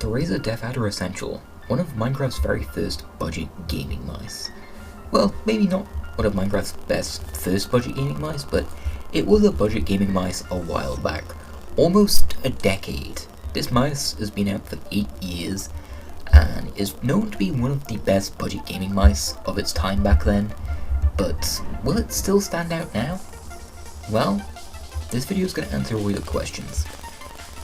The Razer DeathAdder Essential, one of Minecraft's very first budget gaming mice. Well, maybe not one of Minecraft's best first budget gaming mice, but it was a budget gaming mice a while back. Almost a decade. This mouse has been out for 8 years, and is known to be one of the best budget gaming mice of its time back then. But will it still stand out now? Well, this video is going to answer all your questions.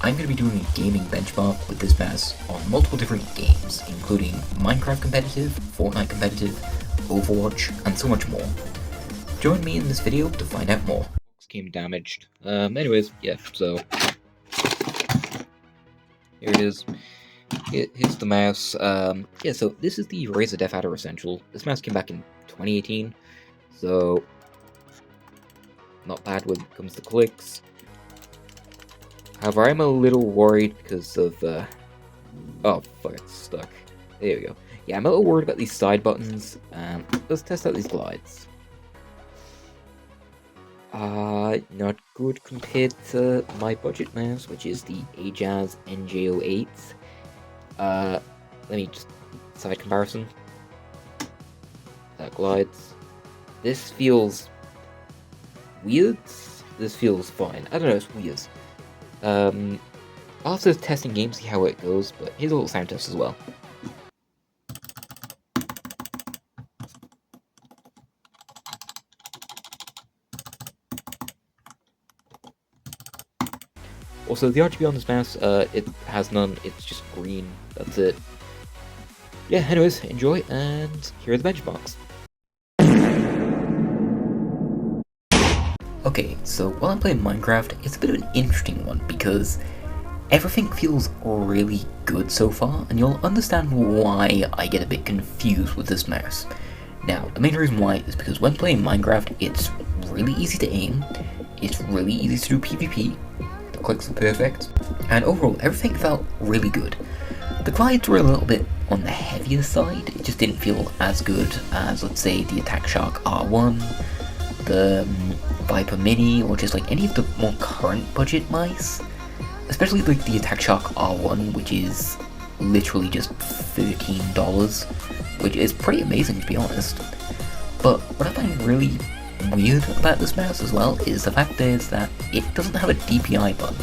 I'm going to be doing a gaming benchmark with this mouse on multiple different games, including Minecraft competitive, Fortnite competitive, Overwatch, and so much more. Join me in this video to find out more. Game damaged. Anyways, yeah, so here it is. Here's the mouse. Yeah, so this is the Razer DeathAdder Essential. This mouse came back in 2018, so not bad when it comes to clicks. However, I'm a little worried because of, oh, fuck, it's stuck. There we go. Yeah, I'm a little worried about these side buttons. Let's test out these glides. Not good compared to my budget mouse, which is the Ajaz NJ08. Let me just, side comparison. That glides. This feels weird. This feels fine. I don't know, it's weird. I'll have to test in game, see how it goes, but here's a little sound test as well. Also, the RGB on this mouse, it has none, it's just green, that's it. Yeah, anyways, enjoy, and here are the benchmarks. Okay, so while I'm playing Minecraft, it's a bit of an interesting one because everything feels really good so far, and you'll understand why I get a bit confused with this mouse. Now, the main reason why is because when playing Minecraft, it's really easy to aim, it's really easy to do PvP, the clicks are perfect, and overall, everything felt really good. The glides were a little bit on the heavier side, it just didn't feel as good as, let's say, the Attack Shark R1, the Viper Mini, or just like any of the more current budget mice. Especially like the Attack Shark R1, which is literally just $13, which is pretty amazing to be honest. But what I find really weird about this mouse as well is the fact is that it doesn't have a DPI button,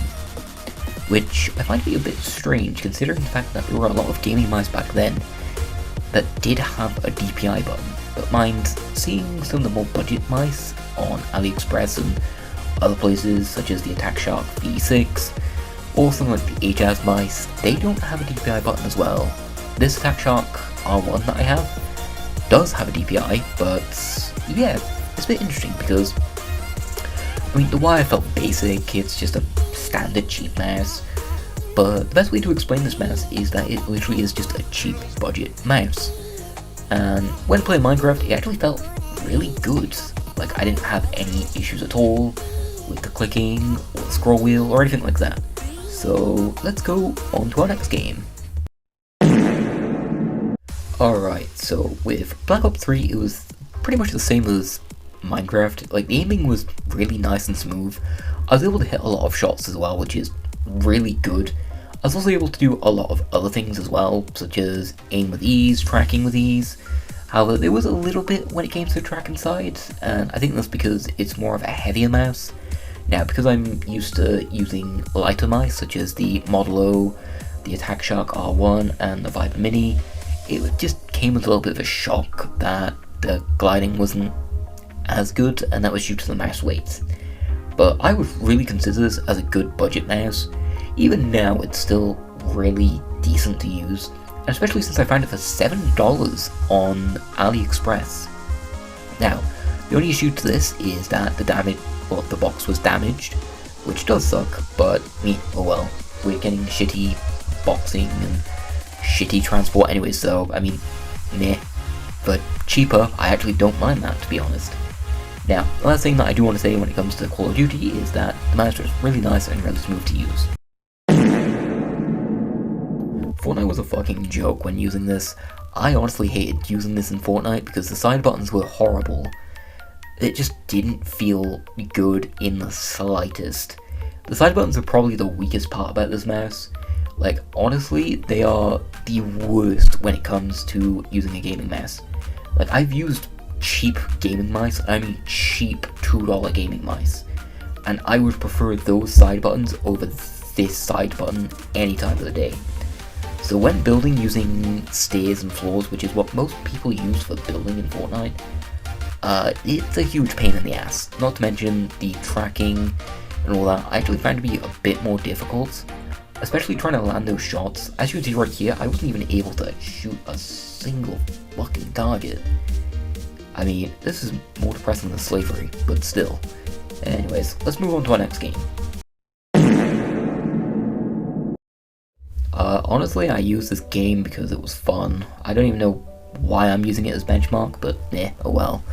which I find to be a bit strange considering the fact that there were a lot of gaming mice back then that did have a DPI button. But mind, seeing some of the more budget mice on AliExpress and other places such as the Attack Shark V6 or something like the Ajaz mice, they don't have a DPI button as well. This Attack Shark R1 that I have does have a DPI, but yeah, it's a bit interesting because, I mean, the wire felt basic, it's just a standard cheap mouse, but the best way to explain this mouse is that it literally is just a cheap budget mouse. And when playing Minecraft, it actually felt really good. Like, I didn't have any issues at all with the clicking or the scroll wheel or anything like that. So let's go on to our next game. Alright, so with Black Ops 3 it was pretty much the same as Minecraft. Like, the aiming was really nice and smooth. I was able to hit a lot of shots as well, which is really good. I was also able to do a lot of other things as well, such as aim with ease, tracking with ease. However, there was a little bit when it came to the tracking side, and I think that's because it's more of a heavier mouse. Now, because I'm used to using lighter mice, such as the Model O, the Attack Shark R1, and the Viper Mini, it just came with a little bit of a shock that the gliding wasn't as good, and that was due to the mouse weight. But I would really consider this as a good budget mouse. Even now, it's still really decent to use, especially since I found it for $7 on AliExpress. Now, the only issue to this is that the box was damaged, which does suck, but oh well, we're getting shitty boxing and shitty transport anyway, so I mean, meh. But cheaper, I actually don't mind that, to be honest. Now, the last thing that I do want to say when it comes to Call of Duty is that the mouse is really nice and really smooth to use. Fortnite was a fucking joke when using this. I honestly hated using this in Fortnite because the side buttons were horrible. It just didn't feel good in the slightest. The side buttons are probably the weakest part about this mouse. Like, honestly, they are the worst when it comes to using a gaming mouse. Like, I've used cheap gaming mice, I mean cheap $2 gaming mice, and I would prefer those side buttons over this side button any time of the day. So when building using stairs and floors, which is what most people use for building in Fortnite, it's a huge pain in the ass. Not to mention the tracking and all that, I actually found to be a bit more difficult, especially trying to land those shots. As you can see right here, I wasn't even able to shoot a single fucking target. I mean, this is more depressing than slavery, but still. Anyways, let's move on to our next game. Honestly, I used this game because it was fun. I don't even know why I'm using it as benchmark, but oh well.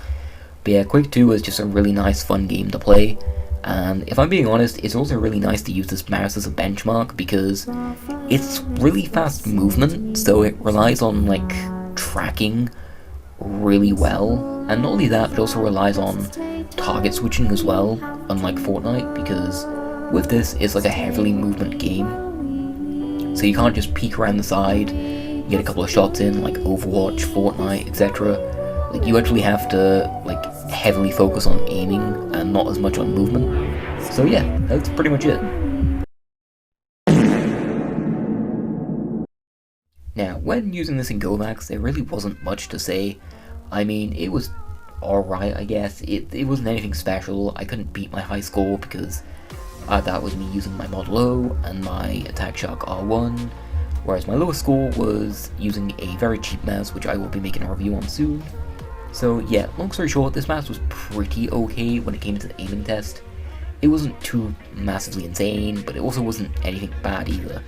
But yeah, Quake 2 is just a really nice, fun game to play. And if I'm being honest, it's also really nice to use this mouse as a benchmark because it's really fast movement, so it relies on, like, tracking really well. And not only that, but also relies on target switching as well, unlike Fortnite, because with this, it's like a heavily movement game. So you can't just peek around the side, get a couple of shots in, like Overwatch, Fortnite, etc. Like, you actually have to, like, heavily focus on aiming and not as much on movement. So yeah, that's pretty much it. Now, when using this in Kovaaks, there really wasn't much to say. I mean, it was alright, I guess. It wasn't anything special. I couldn't beat my high score because that was me using my Model O and my Attack Shock R1, whereas my lowest score was using a very cheap mouse, which I will be making a review on soon. So yeah, long story short, this mouse was pretty okay when it came to the aiming test. It wasn't too massively insane, but it also wasn't anything bad either.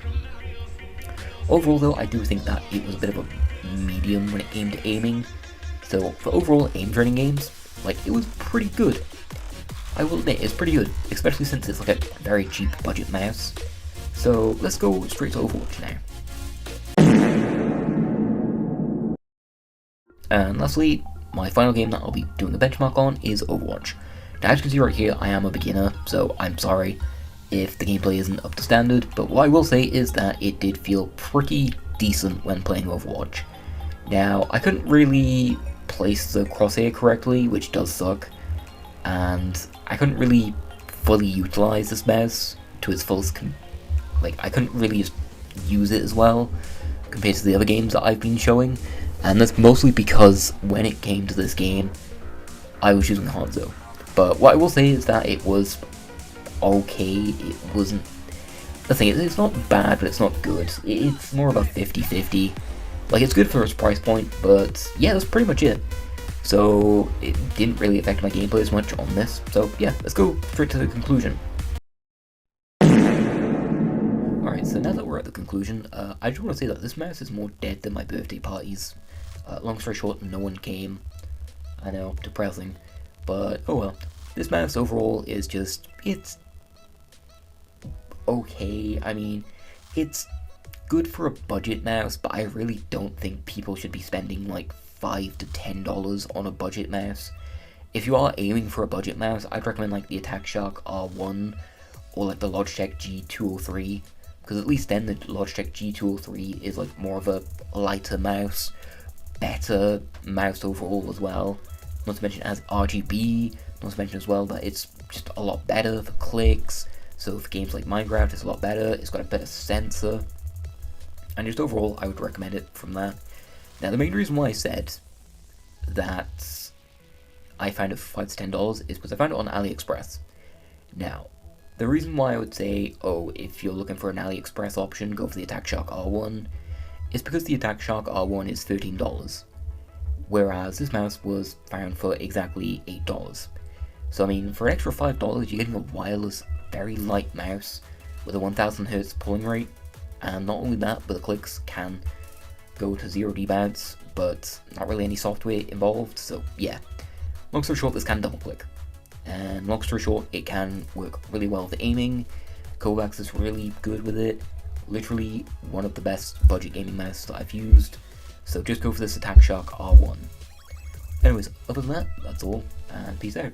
Overall though, I do think that it was a bit of a medium when it came to aiming. So for overall aim training games, like, it was pretty good. I will admit, it's pretty good, especially since it's like a very cheap budget mouse. So let's go straight to Overwatch now. And lastly, my final game that I'll be doing a benchmark on is Overwatch. Now, as you can see right here, I am a beginner, so I'm sorry if the gameplay isn't up to standard, but what I will say is that it did feel pretty decent when playing Overwatch. Now, I couldn't really place the crosshair correctly, which does suck, and I couldn't really fully utilize this mouse to its fullest. I couldn't really just use it as well compared to the other games that I've been showing, and that's mostly because when it came to this game, I was using Hanzo. But what I will say is that it was okay. It wasn't. The thing is, it's not bad, but it's not good. It's more of a 50-50. Like, it's good for its price point, but yeah, that's pretty much it. So it didn't really affect my gameplay as much on this. So yeah, let's go straight to the conclusion. Alright, so now that we're at the conclusion, I just want to say that this mouse is more dead than my birthday parties. Long story short, no one came. I know, depressing. But oh well. This mouse overall is just, it's okay. I mean, it's good for a budget mouse, but I really don't think people should be spending like $5 to $10 on a budget mouse. If you are aiming for a budget mouse, I'd recommend like the Attack Shock R1 or like the Logitech G203, because at least then the Logitech G203 is like more of a lighter mouse, better mouse overall as well. Not to mention it has RGB, not to mention as well that it's just a lot better for clicks, so for games like Minecraft it's a lot better, it's got a better sensor, and just overall I would recommend it from that. Now, the main reason why I said that I found it for $5 to $10 is because I found it on AliExpress. Now, the reason why I would say, oh, if you're looking for an AliExpress option, go for the Attack Shock R1, is because the Attack Shock R1 is $13, whereas this mouse was found for exactly $8. So, I mean, for an extra $5, you're getting a wireless, very light mouse with a 1000Hz pulling rate, and not only that, but the clicks can go to 0 debounce, but not really any software involved, so yeah. Long story short, this can double click. And long story short, it can work really well for aiming. Kovaaks is really good with it. Literally one of the best budget gaming mouses that I've used. So just go for this Attack Shock R1. Anyways, other than that, that's all, and peace out.